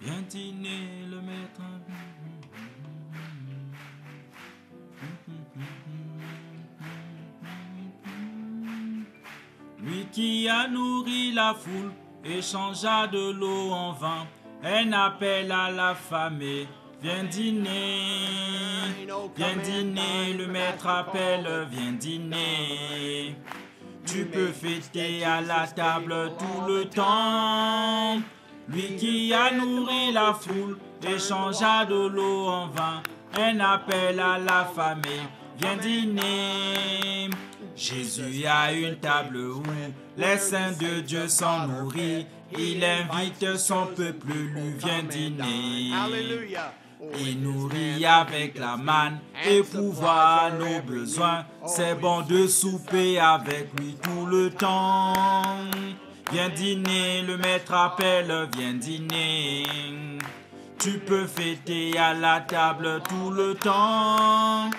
viens dîner, le maître. Lui qui a nourri la foule et changea de l'eau en vin, un appel à l'affamé. Viens dîner, le maître appelle, viens dîner. Tu peux fêter à la table tout le temps. Lui qui a nourri la foule et changea de l'eau en vin, un appel à l'affamé. Viens dîner. Jésus a une table où les saints de Dieu s'en nourrissent. Il invite son peuple, lui vient dîner. Il nourrit avec la manne et pourvoit nos besoins. C'est bon de souper avec lui tout le temps. Viens dîner, le maître appelle, viens dîner. Tu peux fêter à la table tout le temps.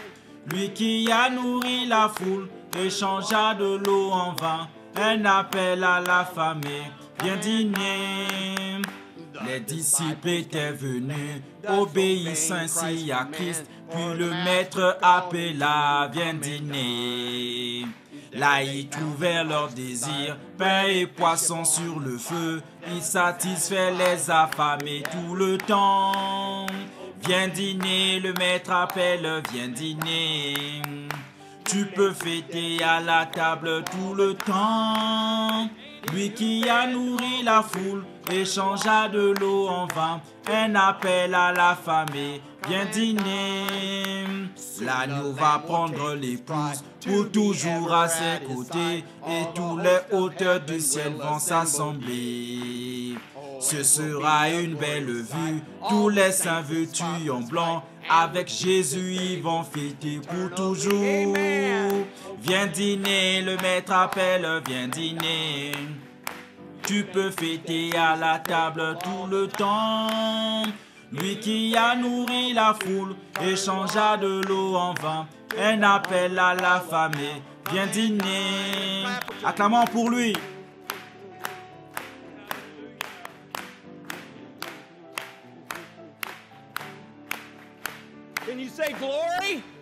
Lui qui a nourri la foule et changea de l'eau en vin, un appel à l'affamé. Viens dîner. Les disciples étaient venus, obéissant ainsi à Christ, puis le maître appela, viens dîner. Là ils trouvèrent leur désir, pain et poisson sur le feu, ils satisfait les affamés tout le temps. Viens dîner, le maître appelle, viens dîner. Tu peux fêter à la table tout le temps. Lui qui a nourri la foule et changea de l'eau en vin, un appel à l'affamé. Viens dîner. L'agneau va prendre l'épouse pour toujours à ses côtés, et tous les hauteurs du ciel vont s'assembler. Ce sera une belle vue, tous les saints vêtus en blanc, avec Jésus ils vont fêter pour toujours. Viens dîner, le maître appelle, viens dîner. Tu peux fêter à la table tout le temps. Lui qui a nourri la foule et changea de l'eau en vin, un appel à l'affamé. Viens dîner. Acclamons pour lui.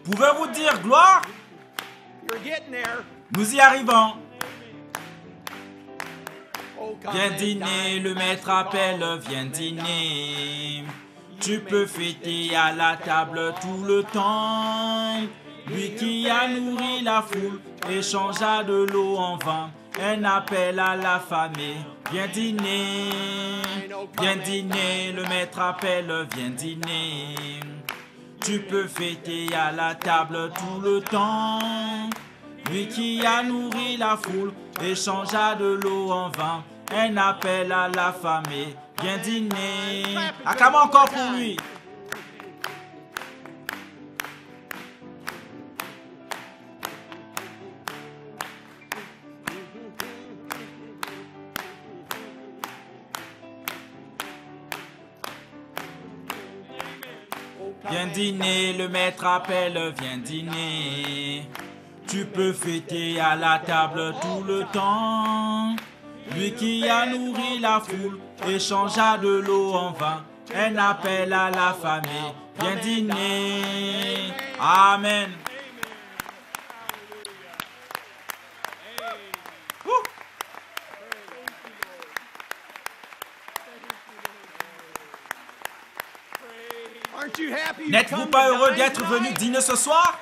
Pouvez-vous dire gloire? Nous y arrivons. Viens dîner, le maître appelle, viens dîner. Tu peux fêter à la table tout le temps. Lui qui a nourri la foule et changea de l'eau en vin, un appel à l'affamé. Viens dîner, le maître appelle, viens dîner. Tu peux fêter à la table tout le temps. Lui qui a nourri la foule et changea de l'eau en vin, un appel à l'affamé. Viens dîner. Acclamons encore pour lui. Viens dîner, le maître appelle, viens dîner. Tu peux fêter à la table tout le temps. Lui qui a nourri la foule et changea de l'eau en vin, un appel à l'affamé. Viens dîner. Amen. N'êtes-vous pas heureux d'être venu dîner ce soir?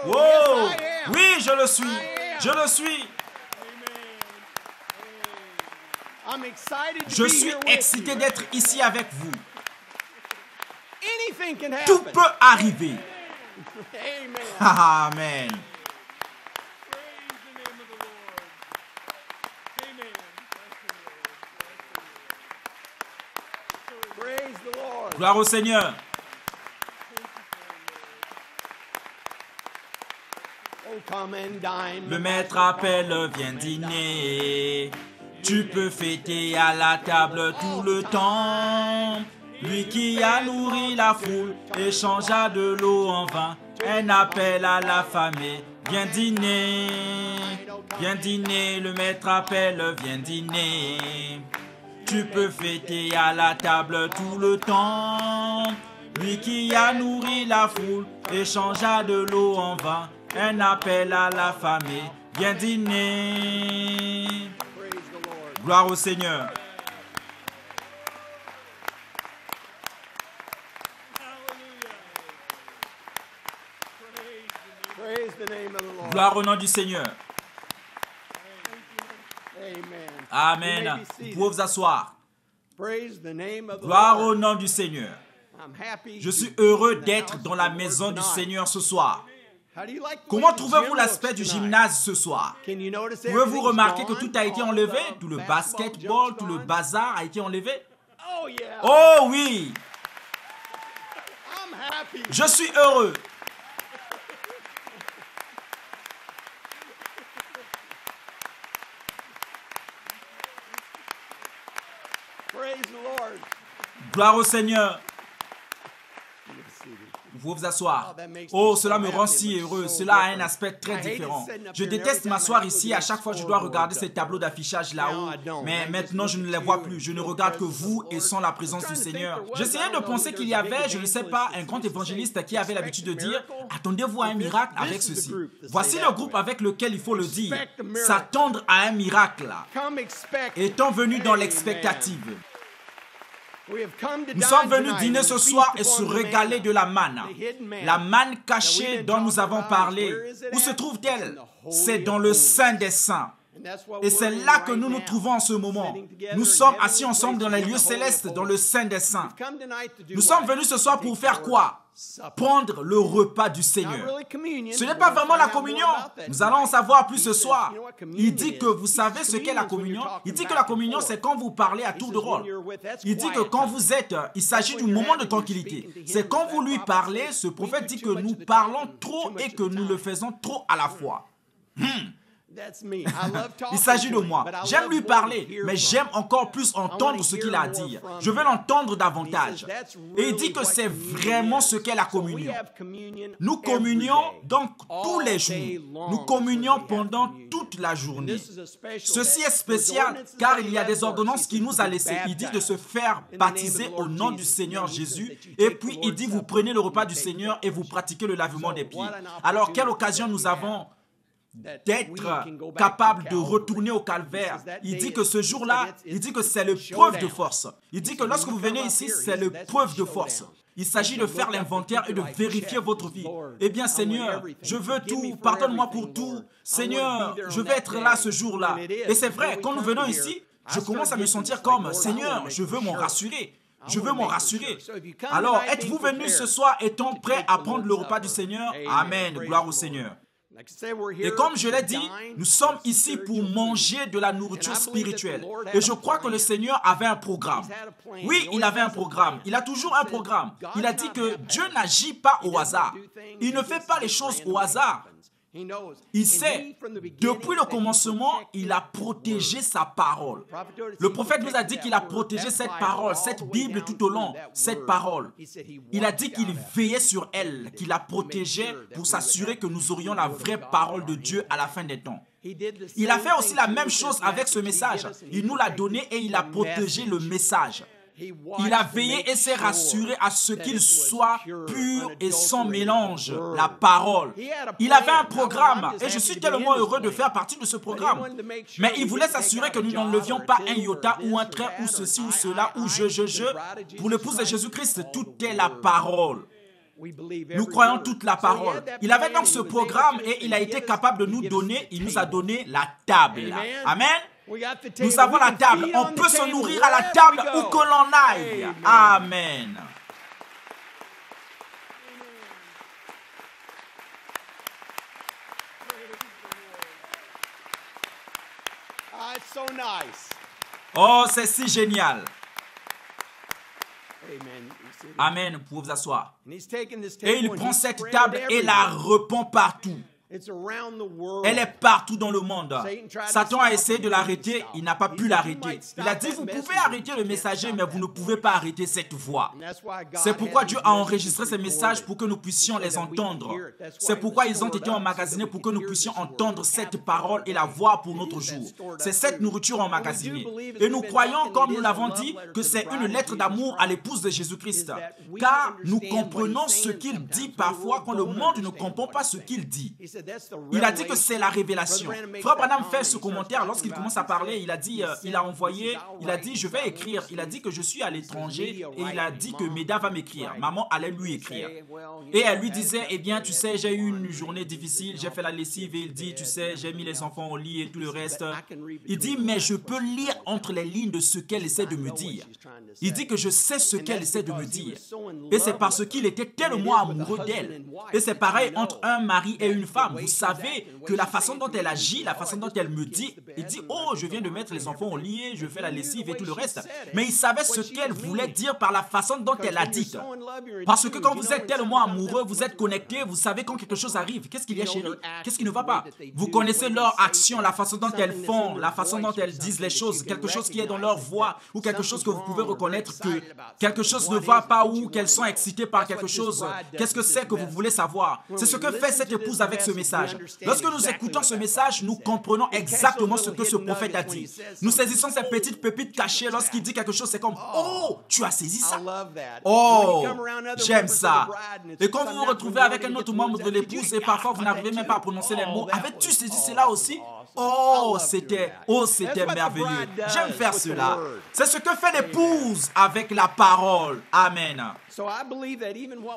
Wow! Oui, je le suis. Je le suis. Je suis excité d'être ici avec vous. Tout peut arriver. Amen. Gloire au Seigneur. Le maître appelle, viens dîner. Tu peux fêter à la table tout le temps. Lui qui a nourri la foule et changea de l'eau en vin, un appel à l'affamé. Viens dîner. Viens dîner, le maître appelle, viens dîner. Tu peux fêter à la table tout le temps. Lui qui a nourri la foule et changea de l'eau en vin. Un appel à la famille, viens dîner. Gloire au Seigneur. Gloire au nom du Seigneur. Amen. Vous pouvez vous asseoir. Gloire au nom du Seigneur. Je suis heureux d'être dans la maison du Seigneur ce soir. Comment trouvez-vous l'aspect du gymnase ce soir? Pouvez-vous remarquer que tout a été enlevé? Tout le basketball, tout le bazar a été enlevé? Oh oui! Je suis heureux. Gloire au Seigneur. Vous pouvez vous asseoir. Oh, cela me rend si heureux. Cela a un aspect très différent. Je déteste m'asseoir ici. À chaque fois, je dois regarder ces tableaux d'affichage là-haut. Mais maintenant, je ne les vois plus. Je ne regarde que vous et sans la présence du Seigneur. J'essayais de penser qu'il y avait, je ne sais pas, un grand évangéliste qui avait l'habitude de dire « Attendez-vous à un miracle avec ceci. » Voici le groupe avec lequel il faut le dire. S'attendre à un miracle. Étant venu dans l'expectative. Nous sommes venus dîner ce soir et se régaler de la manne. La manne cachée dont nous avons parlé. Où se trouve-t-elle? C'est dans le Saint des Saints. Et c'est là que nous nous trouvons en ce moment. Nous sommes assis ensemble dans les lieux célestes, dans le Saint des Saints. Nous sommes venus ce soir pour faire quoi? Prendre le repas du Seigneur. Ce n'est pas vraiment la communion. Nous allons en savoir plus ce soir. Il dit que vous savez ce qu'est la communion. Il dit que la communion, c'est quand vous parlez à tour de rôle. Il dit que quand vous êtes, il s'agit du moment de tranquillité. C'est quand vous lui parlez, ce prophète dit que nous parlons trop et que nous le faisons trop à la fois. Il s'agit de moi. J'aime lui parler, mais j'aime encore plus entendre ce qu'il a à dire. Je veux l'entendre davantage. Et il dit que c'est vraiment ce qu'est la communion. Nous communions donc tous les jours. Nous communions pendant toute la journée. Ceci est spécial car il y a des ordonnances qu'il nous a laissées. Il dit de se faire baptiser au nom du Seigneur Jésus. Et puis il dit vous prenez le repas du Seigneur et vous pratiquez le lavement des pieds. Alors quelle occasion nous avons d'être capable de retourner au calvaire. Il dit que ce jour-là, il dit que c'est l'épreuve de force. Il dit que lorsque vous venez ici, c'est l'épreuve de force. Il s'agit de faire l'inventaire et de vérifier votre vie. Eh bien, Seigneur, je veux tout, pardonne-moi pour tout. Seigneur, je vais être là ce jour-là. Et c'est vrai, quand nous venons ici, je commence à me sentir comme, Seigneur, je veux m'en rassurer. Je veux m'en rassurer. Alors, êtes-vous venus ce soir étant prêts à prendre le repas du Seigneur? Amen, gloire au Seigneur. Et comme je l'ai dit, nous sommes ici pour manger de la nourriture spirituelle. Et je crois que le Seigneur avait un programme. Oui, il avait un programme. Il a toujours un programme. Il a dit que Dieu n'agit pas au hasard. Il ne fait pas les choses au hasard. Il sait, depuis le commencement, il a protégé sa parole. Le prophète nous a dit qu'il a protégé cette parole, cette Bible tout au long, cette parole. Il a dit qu'il veillait sur elle, qu'il la protégeait pour s'assurer que nous aurions la vraie parole de Dieu à la fin des temps. Il a fait aussi la même chose avec ce message. Il nous l'a donné et il a protégé le message. Il a veillé et s'est rassuré à ce qu'il soit pur et sans mélange, la parole. Il avait un programme et je suis tellement heureux de faire partie de ce programme. Mais il voulait s'assurer que nous n'enlevions pas un iota ou un trait ou ceci ou cela ou je. Pour l'épouse de Jésus-Christ, tout est la parole. Nous croyons toute la parole. Il avait donc ce programme et il a été capable de nous donner, il nous a donné la table. Amen. Nous avons la table. On peut se nourrir à la table où que l'on aille. Amen. Oh, c'est si génial. Amen. Vous pouvez vous asseoir. Et il prend cette table et la répand partout. Elle est partout dans le monde. Satan a essayé de l'arrêter, il n'a pas pu l'arrêter. Il a dit, vous pouvez arrêter le messager, mais vous ne pouvez pas arrêter cette voix. C'est pourquoi Dieu a enregistré ces messages pour que nous puissions les entendre. C'est pourquoi ils ont été emmagasinés pour que nous puissions entendre cette parole et la voir pour notre jour. C'est cette nourriture emmagasinée. Et nous croyons, comme nous l'avons dit, que c'est une lettre d'amour à l'épouse de Jésus-Christ. Car nous comprenons ce qu'il dit parfois quand le monde ne comprend pas ce qu'il dit. Il a dit que c'est la révélation. Frère Branham fait ce commentaire lorsqu'il commence à parler. Il a dit, je vais écrire. Il a dit que je suis à l'étranger et il a dit que Méda va m'écrire. Maman allait lui écrire. Et elle lui disait, eh bien, tu sais, j'ai eu une journée difficile, j'ai fait la lessive et il dit, tu sais, j'ai mis les enfants au lit et tout le reste. Il dit, mais je peux lire entre les lignes de ce qu'elle essaie de me dire. Il dit que je sais ce qu'elle essaie de me dire. Et c'est parce qu'il était tellement amoureux d'elle. Et c'est pareil entre un mari et une femme. Vous savez que la façon dont elle agit, la façon dont elle me dit, il dit, oh, je viens de mettre les enfants au lit, je fais la lessive et tout le reste. Mais il savait ce qu'elle voulait dire par la façon dont elle l'a dit. Parce que quand vous êtes tellement amoureux, vous êtes connecté, vous savez quand quelque chose arrive. Qu'est-ce qu'il y a, chérie? Qu'est-ce qui ne va pas? Vous connaissez leur action, la façon dont elles font, la façon dont elles disent les choses, quelque chose qui est dans leur voix ou quelque chose que vous pouvez reconnaître que quelque chose ne va pas ou qu'elles sont excitées par quelque chose. Qu'est-ce que c'est que vous voulez savoir? C'est ce que fait cette épouse avec ce message. Lorsque nous écoutons ce message, nous comprenons exactement ce que ce prophète a dit. Nous saisissons ces petites pépites cachées lorsqu'il dit quelque chose, c'est comme, oh, tu as saisi ça? Oh, j'aime ça. Et quand vous vous retrouvez avec un autre membre de l'épouse et parfois vous n'arrivez même pas à prononcer les mots, avais-tu saisi cela aussi? Oh, c'était merveilleux. J'aime faire cela. C'est ce que fait l'épouse avec la parole. Amen.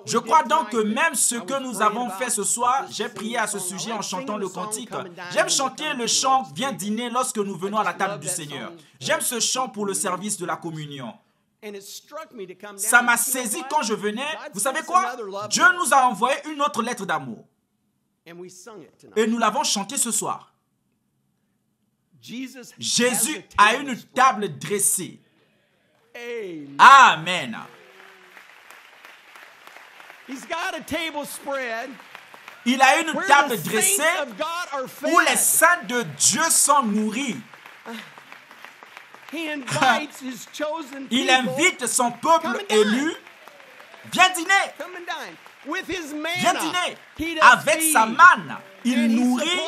Je crois donc que même ce que nous avons fait ce soir, j'ai prié à ce sujet en chantant le cantique. J'aime chanter le chant « Viens dîner » lorsque nous venons à la table du Seigneur. J'aime ce chant pour le service de la communion. Ça m'a saisi quand je venais. Vous savez quoi? Dieu nous a envoyé une autre lettre d'amour. Et nous l'avons chanté ce soir. Jésus a une table dressée. Amen. Il a une table dressée où les saints de Dieu sont nourris. Il invite son peuple élu. Viens dîner. Viens dîner. Avec sa manne, il nourrit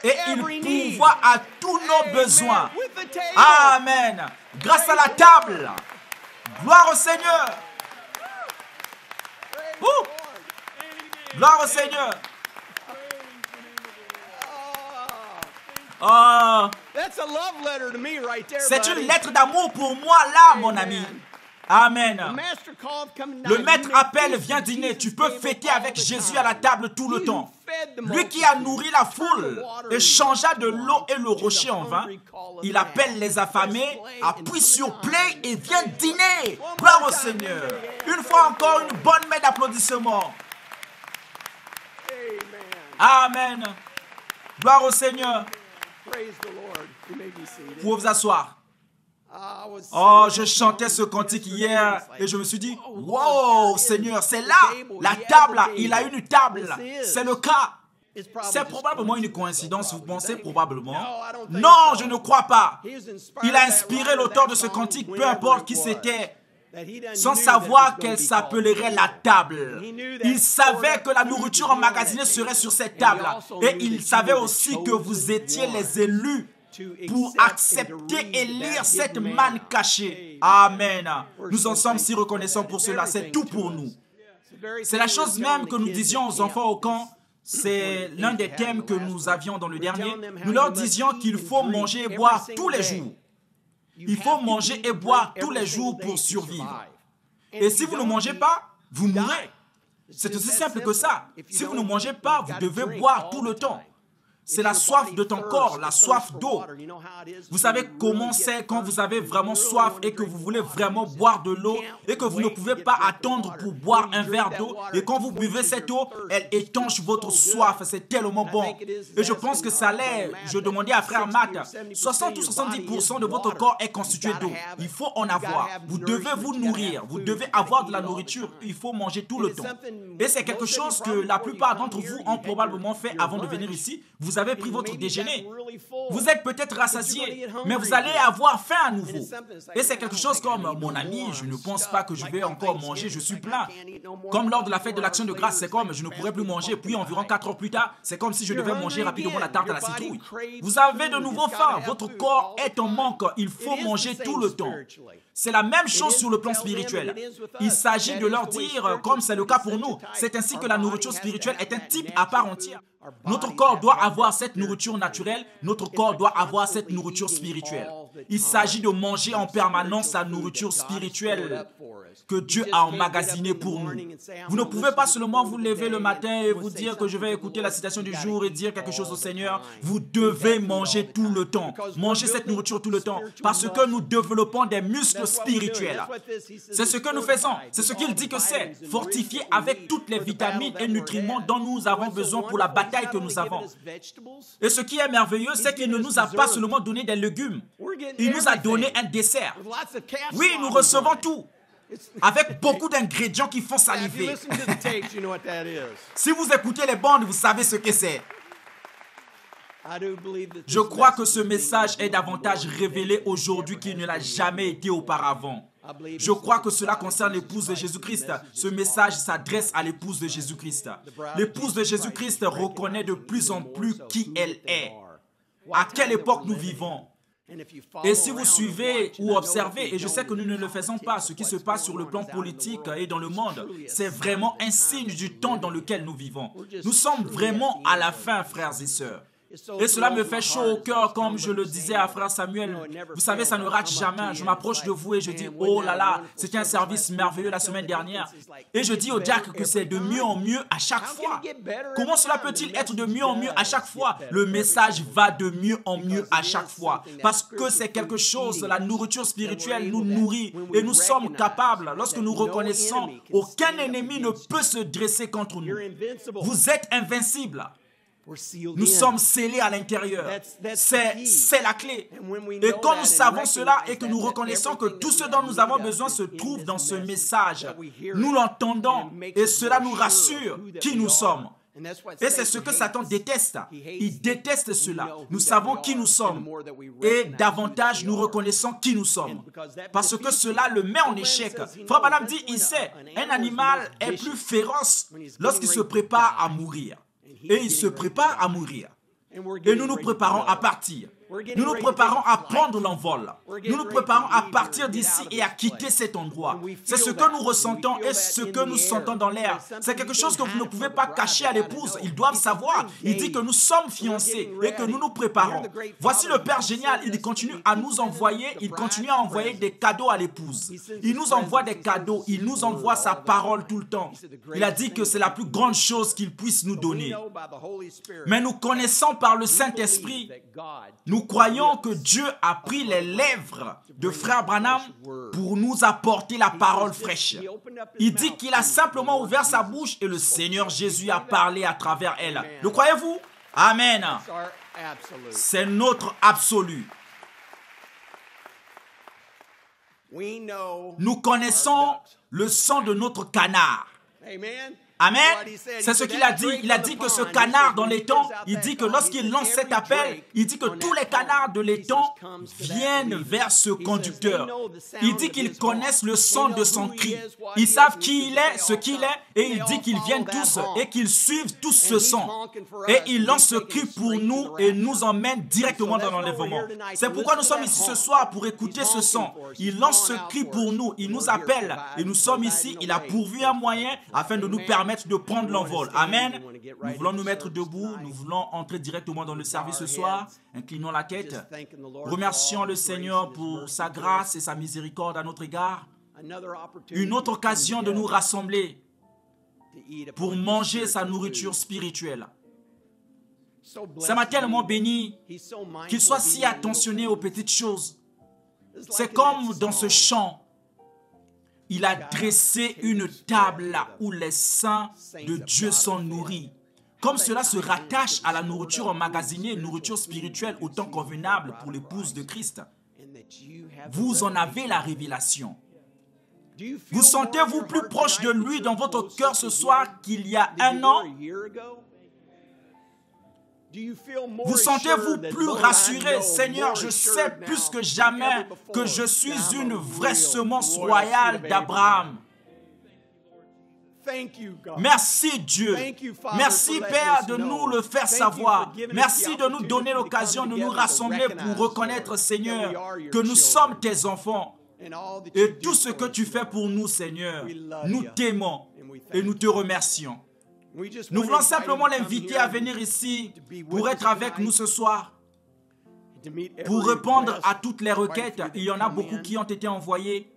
et il pourvoit à tous nos besoins. Amen. Grâce à la table. Gloire au Seigneur. Gloire au Seigneur. Oh, c'est une lettre d'amour pour moi là, mon ami. Amen. Le maître appelle, viens dîner. Tu peux fêter avec Jésus à la table tout le temps. Lui qui a nourri la foule et changea de l'eau et le rocher en vin, il appelle les affamés, appuie sur play et vient dîner. Gloire au Seigneur. Une fois encore, une bonne main d'applaudissements. Amen. Gloire au Seigneur. Vous pouvez vous asseoir. Oh, je chantais ce cantique hier et je me suis dit, wow, Seigneur, c'est là, la table, il a une table, c'est le cas. C'est probablement une coïncidence, vous pensez probablement? Non, je ne crois pas. Il a inspiré l'auteur de ce cantique, peu importe qui c'était, sans savoir qu'elle s'appellerait la table. Il savait que la nourriture emmagasinée serait sur cette table. Et il savait aussi que vous étiez les élus pour accepter et lire cette manne cachée. Amen. Nous en sommes si reconnaissants pour cela. C'est tout pour nous. C'est la chose même que nous disions aux enfants au camp. C'est l'un des thèmes que nous avions dans le dernier. Nous leur disions qu'il faut manger et boire tous les jours. Il faut manger et boire tous les jours pour survivre. Et si vous ne mangez pas, vous mourrez. C'est aussi simple que ça. Si vous ne mangez pas, vous devez boire tout le temps. C'est la soif de ton corps, la soif d'eau. Vous savez comment c'est quand vous avez vraiment soif et que vous voulez vraiment boire de l'eau et que vous ne pouvez pas attendre pour boire un verre d'eau. Et quand vous buvez cette eau, elle étanche votre soif. C'est tellement bon. Et je pense que ça l'est. Je demandais à frère Matt, 60 ou 70% de votre corps est constitué d'eau. Il faut en avoir. Vous devez vous nourrir. Vous devez avoir de la nourriture. Il faut manger tout le temps. Et c'est quelque chose que la plupart d'entre vous ont probablement fait avant de venir ici. Vous avez pris votre déjeuner. Vous êtes peut-être rassasié, mais vous allez avoir faim à nouveau. Et c'est quelque chose comme, mon ami, je ne pense pas que je vais encore manger, je suis plein. Comme lors de la fête de l'Action de grâce, c'est comme, je ne pourrais plus manger, puis environ 4 heures plus tard, c'est comme si je devais manger rapidement la tarte à la citrouille. Vous avez de nouveau faim, votre corps est en manque, il faut manger tout le temps. C'est la même chose sur le plan spirituel. Il s'agit de leur dire, comme c'est le cas pour nous, c'est ainsi que la nourriture spirituelle est un type à part entière. Notre corps doit avoir cette nourriture naturelle, notre corps doit avoir cette nourriture spirituelle. Il s'agit de manger en permanence la nourriture spirituelle que Dieu a emmagasinée pour nous. Vous ne pouvez pas seulement vous lever le matin et vous dire que je vais écouter la citation du jour et dire quelque chose au Seigneur. Vous devez manger tout le temps. Manger cette nourriture tout le temps. Parce que nous développons des muscles spirituels. C'est ce que nous faisons. C'est ce qu'il dit que c'est. Fortifié avec toutes les vitamines et nutriments dont nous avons besoin pour la bataille que nous avons. Et ce qui est merveilleux, c'est qu'il ne nous a pas seulement donné des légumes. Il nous a donné un dessert. Oui, nous recevons tout. Avec beaucoup d'ingrédients qui font saliver. Si vous écoutez les bandes, vous savez ce que c'est. Je crois que ce message est davantage révélé aujourd'hui qu'il ne l'a jamais été auparavant. Je crois que cela concerne l'épouse de Jésus-Christ. Ce message s'adresse à l'épouse de Jésus-Christ. L'épouse de Jésus-Christ reconnaît de plus en plus qui elle est. À quelle époque nous vivons? Et si vous suivez ou observez, et je sais que nous ne le faisons pas, ce qui se passe sur le plan politique et dans le monde, c'est vraiment un signe du temps dans lequel nous vivons. Nous sommes vraiment à la fin, frères et sœurs. Et cela me fait chaud au cœur, comme je le disais à frère Samuel. Vous savez, ça ne rate jamais. Je m'approche de vous et je dis, oh là là, c'était un service merveilleux la semaine dernière. Et je dis au Jack que c'est de mieux en mieux à chaque fois. Comment cela peut-il être de mieux en mieux à chaque fois? Le message va de mieux en mieux à chaque fois. Parce que c'est quelque chose, la nourriture spirituelle nous nourrit et nous sommes capables, lorsque nous reconnaissons, aucun ennemi ne peut se dresser contre nous. Vous êtes invincibles. Nous sommes scellés à l'intérieur. C'est la clé. Et quand nous savons cela et que nous reconnaissons que tout ce dont nous avons besoin se trouve dans ce message, nous l'entendons et cela nous rassure qui nous sommes. Et c'est ce que Satan déteste. Il déteste cela. Nous savons qui nous sommes. Et davantage, nous reconnaissons qui nous sommes. Parce que cela le met en échec. Frère Branham dit, il sait, un animal est plus féroce lorsqu'il se prépare à mourir. Et il se prépare à mourir. Et nous nous préparons à partir. Nous nous préparons à prendre l'envol. Nous nous préparons à partir d'ici et à quitter cet endroit. C'est ce que nous ressentons et ce que nous sentons dans l'air. C'est quelque chose que vous ne pouvez pas cacher à l'épouse. Ils doivent savoir. Il dit que nous sommes fiancés et que nous nous préparons. Voici le Père génial. Il continue à nous envoyer. Il continue à envoyer des cadeaux à l'épouse. Il nous envoie des cadeaux. Il nous envoie sa parole tout le temps. Il a dit que c'est la plus grande chose qu'il puisse nous donner. Mais nous connaissons par le Saint-Esprit. Nous croyons que Dieu a pris les lèvres de frère Branham pour nous apporter la parole fraîche. Il dit qu'il a simplement ouvert sa bouche et le Seigneur Jésus a parlé à travers elle. Le croyez-vous? Amen. C'est notre absolu. Nous connaissons le sang de notre canard. Amen. C'est ce qu'il a dit. Il a dit que ce canard dans l'étang, il dit que lorsqu'il lance cet appel, il dit que tous les canards de l'étang viennent vers ce conducteur. Il dit qu'ils connaissent le son de son cri. Ils savent qui il est, ce qu'il est, et il dit qu'ils viennent tous et qu'ils suivent tous ce son. Et il lance ce cri pour nous et nous emmène directement dans l'enlèvement. C'est pourquoi nous sommes ici ce soir pour écouter ce son. Il lance ce cri pour nous, il nous appelle et nous sommes ici. Il a pourvu un moyen afin de nous permettre de prendre l'envol. Amen. Nous voulons nous mettre debout. Nous voulons entrer directement dans le service ce soir. Inclinons la tête. Remercions le Seigneur pour sa grâce et sa miséricorde à notre égard. Une autre occasion de nous rassembler pour manger sa nourriture spirituelle. Ça m'a tellement béni qu'il soit si attentionné aux petites choses. C'est comme dans ce chant. Il a dressé une table là où les saints de Dieu sont nourris. Comme cela se rattache à la nourriture emmagasinée, nourriture spirituelle au temps convenable pour l'épouse de Christ. Vous en avez la révélation. Vous sentez-vous plus proche de lui dans votre cœur ce soir qu'il y a un an? Vous sentez-vous plus rassuré? Seigneur, je sais plus que jamais que je suis une vraie semence royale d'Abraham. Merci Dieu. Merci Père de nous le faire savoir. Merci de nous donner l'occasion de nous rassembler pour reconnaître, Seigneur, que nous sommes tes enfants. Et tout ce que tu fais pour nous, Seigneur, nous t'aimons et nous te remercions. Nous voulons simplement l'inviter à venir ici pour être avec nous ce soir, pour répondre à toutes les requêtes. Il y en a beaucoup qui ont été envoyées.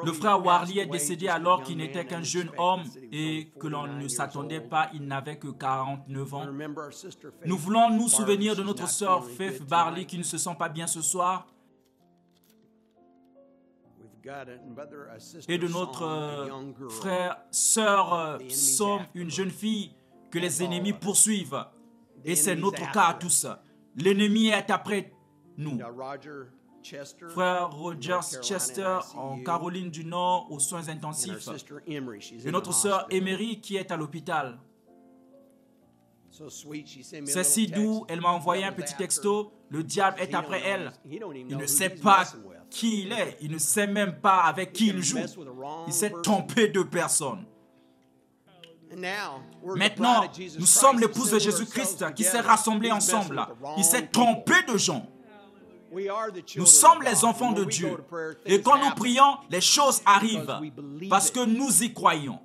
Le frère Warley est décédé alors qu'il n'était qu'un jeune homme et que l'on ne s'attendait pas, il n'avait que 49 ans. Nous voulons nous souvenir de notre sœur Faith Barley qui ne se sent pas bien ce soir et de notre sœur Psalm, une jeune fille que les ennemis poursuivent. Et c'est notre cas à tous. L'ennemi est après nous. Frère Roger Chester en Caroline du Nord aux soins intensifs. Et notre sœur Emery qui est à l'hôpital. C'est si doux, elle m'a envoyé un petit texto. Le diable est après elle. Il ne sait pas qui il est. Il ne sait même pas avec qui il joue. Il s'est trompé de personne. Maintenant, nous sommes l'épouse de Jésus-Christ qui s'est rassemblée ensemble. Il s'est trompé de gens. Nous sommes les enfants de Dieu. Et quand nous prions, les choses arrivent parce que nous y croyons.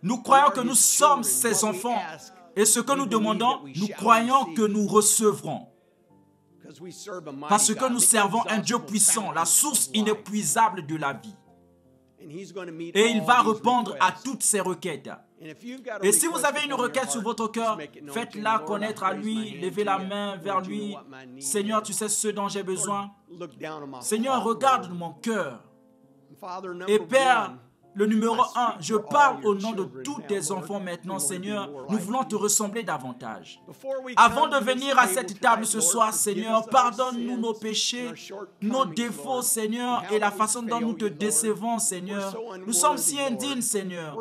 Nous croyons que nous sommes ses enfants. Et ce que nous demandons, nous croyons que nous recevrons. Parce que nous servons un Dieu puissant, la source inépuisable de la vie. Et il va répondre à toutes ces requêtes. Et si vous avez une requête sur votre cœur, faites-la connaître à lui, levez la main vers lui. Seigneur, tu sais ce dont j'ai besoin. Seigneur, regarde mon cœur. Et Père, le numéro 1, je parle au nom de tous tes enfants maintenant, Seigneur. Nous voulons te ressembler davantage. Avant de venir à cette table ce soir, Seigneur, pardonne-nous nos péchés, nos défauts, Seigneur, et la façon dont nous te décevons, Seigneur. Nous sommes si indignes, Seigneur.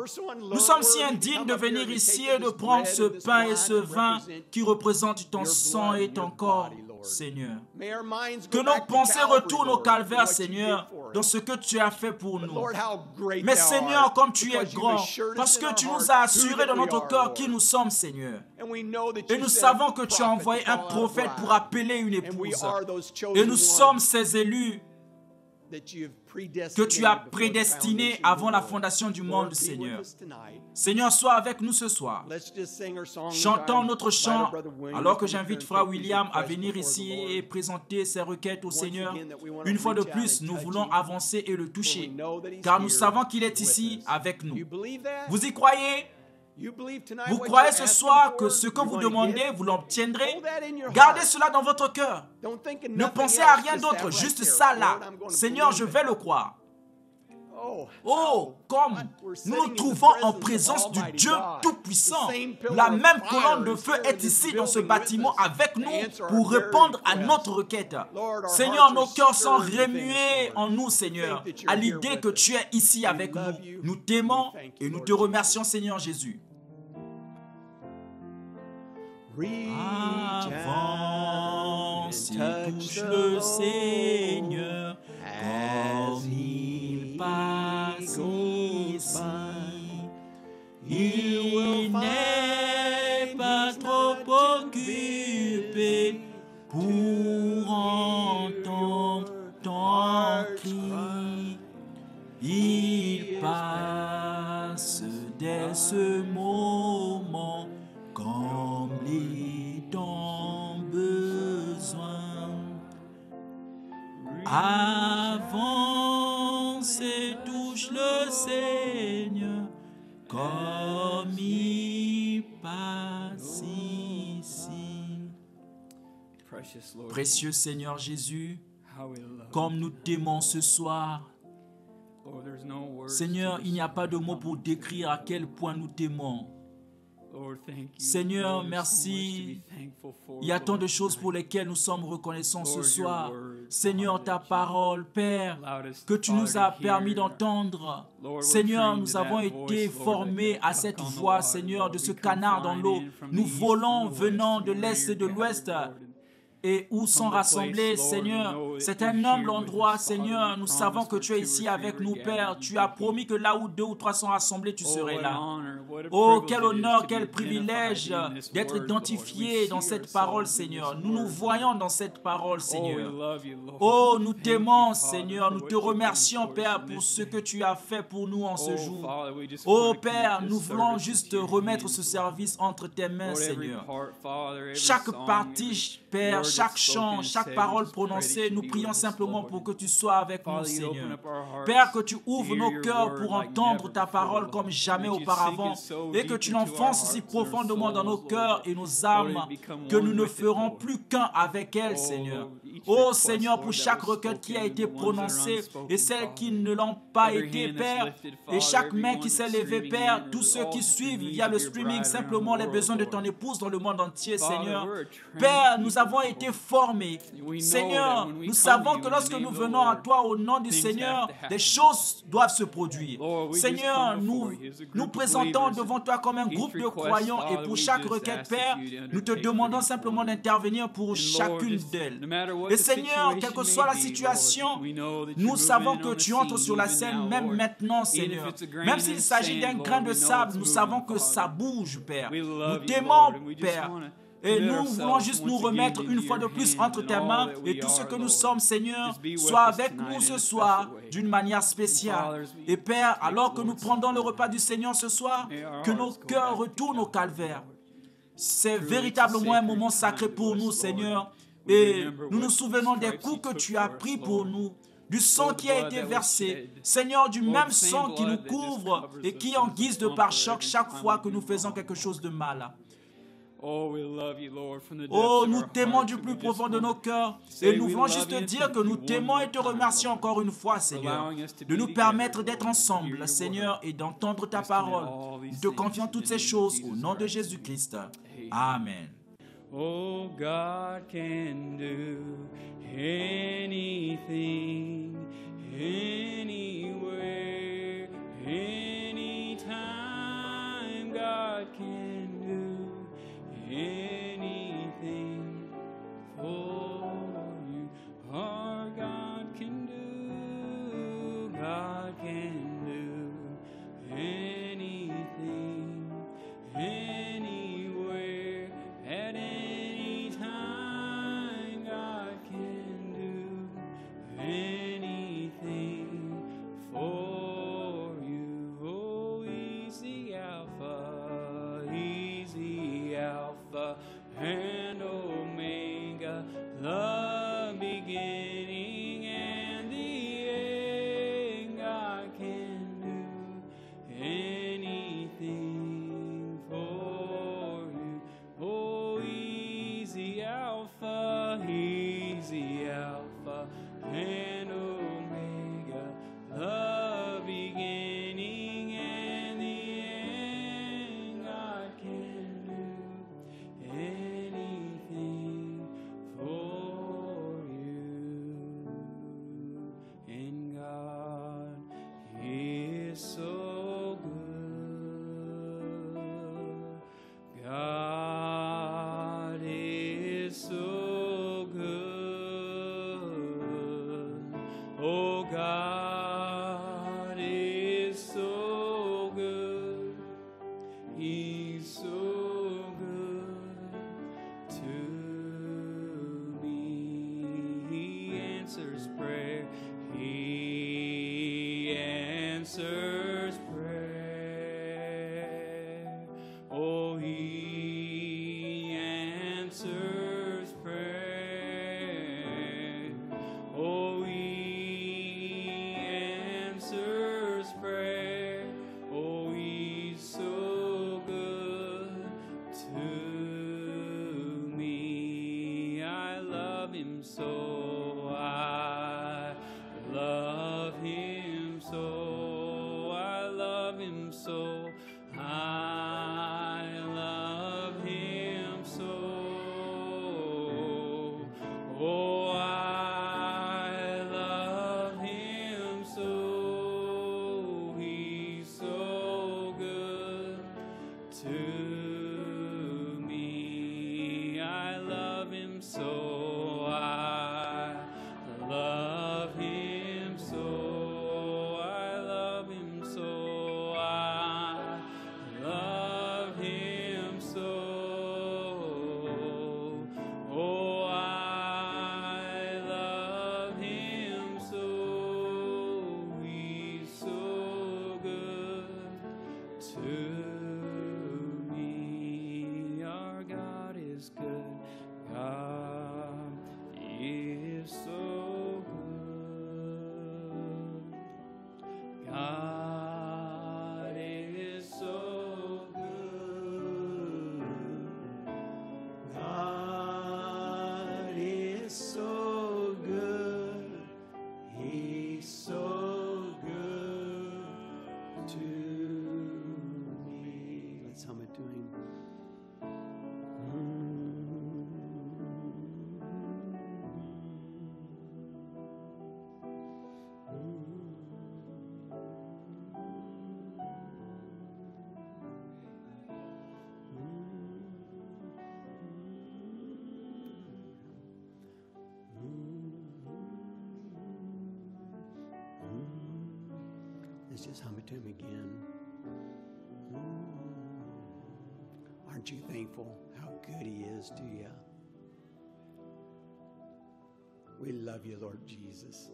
Nous sommes si indignes de venir ici et de prendre ce pain et ce vin qui représentent ton sang et ton corps, Seigneur. Que nos pensées retournent au calvaire, Seigneur, dans ce que tu as fait pour nous. Mais Seigneur, comme tu es grand, parce que tu nous as assuré dans notre cœur qui nous sommes, Seigneur. Et nous savons que tu as envoyé un prophète pour appeler une épouse. Et nous sommes ces élus que tu as prédestinés avant la fondation du monde, Seigneur. Seigneur, sois avec nous ce soir. Chantons notre chant alors que j'invite Frère William à venir ici et présenter ses requêtes au Seigneur. Une fois de plus, nous voulons avancer et le toucher, car nous savons qu'il est ici avec nous. Vous y croyez? Vous croyez ce soir que ce que vous demandez, vous l'obtiendrez? Gardez cela dans votre cœur. Ne pensez à rien d'autre, juste ça là. Seigneur, je vais le croire. Oh, comme nous nous trouvons en présence du Dieu Tout-Puissant. La même colonne de feu est ici dans ce bâtiment avec nous pour répondre à notre requête. Seigneur, nos cœurs sont remués en nous, Seigneur, à l'idée que tu es ici avec nous. Nous t'aimons et nous te remercions, Seigneur Jésus. Avance et touche le Seigneur comme il passe ici. Il n'est pas trop occupé pour entendre ton cri. Il passe dès ce moment combler ton besoin. Avance et touche le Seigneur comme il passe. Précieux Seigneur Jésus, comme nous t'aimons ce soir, Seigneur, il n'y a pas de mots pour décrire à quel point nous t'aimons. Seigneur, merci. Il y a tant de choses pour lesquelles nous sommes reconnaissants ce soir. Seigneur, ta parole, Père, que tu nous as permis d'entendre. Seigneur, nous avons été formés à cette voix, Seigneur, de ce canard dans l'eau. Nous volons venant de l'est et de l'ouest. Et où sont rassemblés, Seigneur. C'est un humble endroit, Seigneur. Nous savons que tu es ici avec nous, Père. Tu as promis que là où 2 ou 3 sont rassemblés, tu serais là. Oh, quel honneur, quel privilège d'être identifié dans cette parole, Seigneur. Nous nous voyons dans cette parole, Seigneur. Oh, nous t'aimons, Seigneur. Nous te remercions, Père, pour ce que tu as fait pour nous en ce jour. Oh, Père, nous voulons juste remettre ce service entre tes mains, Seigneur. Chaque partie, Père, chaque chant, chaque parole prononcée, nous prions simplement pour que tu sois avec nous, Seigneur. Père, que tu ouvres nos cœurs pour entendre ta parole comme jamais auparavant et que tu l'enfonces si profondément dans nos cœurs et nos âmes que nous ne ferons plus qu'un avec elle, Seigneur. Oh Seigneur, pour chaque requête qui a été prononcée et celles qui ne l'ont pas été, Père, et chaque main qui s'est levée, Père, tous ceux qui suivent via le streaming simplement les besoins de ton épouse dans le monde entier, Seigneur. Père, nous avons été formés. Seigneur, nous savons que lorsque nous venons à toi au nom du Seigneur, des choses doivent se produire. Seigneur, nous présentons devant toi comme un groupe de croyants et pour chaque requête, Père, nous te demandons simplement d'intervenir pour chacune d'elles. Et Seigneur, quelle que soit la situation, nous savons que tu entres sur la scène même maintenant, Seigneur. Même s'il s'agit d'un grain de sable, nous savons que ça bouge, Père. Nous t'aimons, Père. Et nous voulons juste nous remettre une fois de plus entre tes mains et tout ce que nous sommes, Seigneur, soit avec nous ce soir d'une manière spéciale. Et Père, alors que nous prenons le repas du Seigneur ce soir, que nos cœurs retournent au calvaire. C'est véritablement un moment sacré pour nous, Seigneur. Et nous nous souvenons des coups que tu as pris pour nous, du sang qui a été versé, Seigneur, du même sang qui nous couvre et qui en guise de pare-choc chaque fois que nous faisons quelque chose de mal. Oh, nous t'aimons du plus profond de nos cœurs et nous voulons juste te dire que nous t'aimons et te remercions encore une fois, Seigneur, de nous permettre d'être ensemble, Seigneur, et d'entendre ta parole. Nous te confions toutes ces choses au nom de Jésus-Christ. Amen. Oh, God can do anything, anywhere, anytime. God can do anything for you. Our God can do, God can do anything, anywhere, at any time. God can do anything for you. Oh, He's the Alpha, He's the Alpha and Omega, the beginning and the end. God can do anything for you. Oh, He's the Alpha, He's the Alpha and Omega, the beginning and the end. God can do anything for you. And God is so good. God is so good. Oh, God is so good. He's so good to me. He answers prayer. He answers prayer. Oh, He answers prayer. Oh, He answers prayer. Oh, He's so good to me. I love him so. I love him so. I love him so. I love him so. Oh, I love him so. He's so good to me. I love him so. I love him so. I love him so. I love him so. Oh, I love him so. He's so good to me. Our God is good. God is so good. God is so good. God is so good. He's so good to me. Let's hum it to him. Let's just hum it to him again. Aren't you thankful how good he is to you? We love you, Lord Jesus.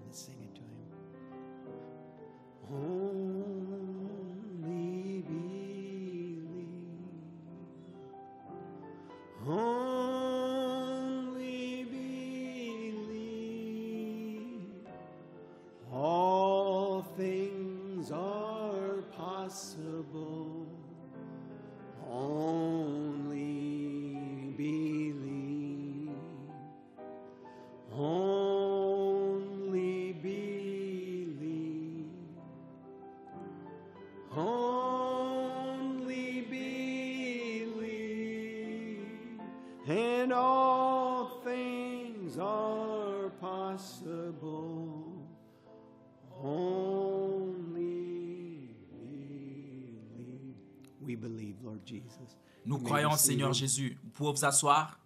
Let's sing it to him. Only believe. Only believe. All things are possible. Only believe. Only believe. Only believe. And all things are possible. Only believe. We believe, Lord Jesus. Nous You may croyons, receive Seigneur him. Jésus. Vous pouvez vous asseoir.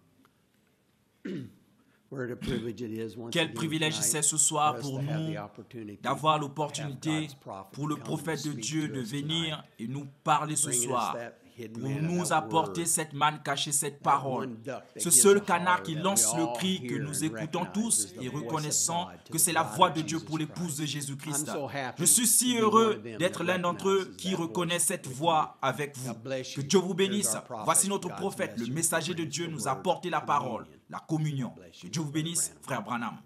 What a privilege it is once Quel again privilège tonight c'est ce soir for us pour to have nous the opportunity d'avoir to l'opportunité have God's prophet pour le come and prophète de speak Dieu to de us venir tonight, et nous parler ce bringing us soir, that hidden pour manna, nous that apporter word, cette manne cachée, cette that parole. one duck that Ce gives seul a canard holler qui that lance we le all cri que hear nous and écoutons recognize tous as the et voice of reconnaissant God to que the c'est la bride voix of de Dieu Jesus pour l'épouse de Christ. Jésus-Christ. I'm so happy Je suis to si be one heureux of them d'être that l'un d'entre eux recognizes qui that reconnaît voice cette with voix me. avec vous. God bless Que you. Dieu vous Here's bénisse. our prophet, Voici notre God's prophète, le messenger, messager de brings Dieu the nous word, a porté la parole, communion. la communion. God bless Que you, Dieu vous Brother bénisse, Branham. frère Branham.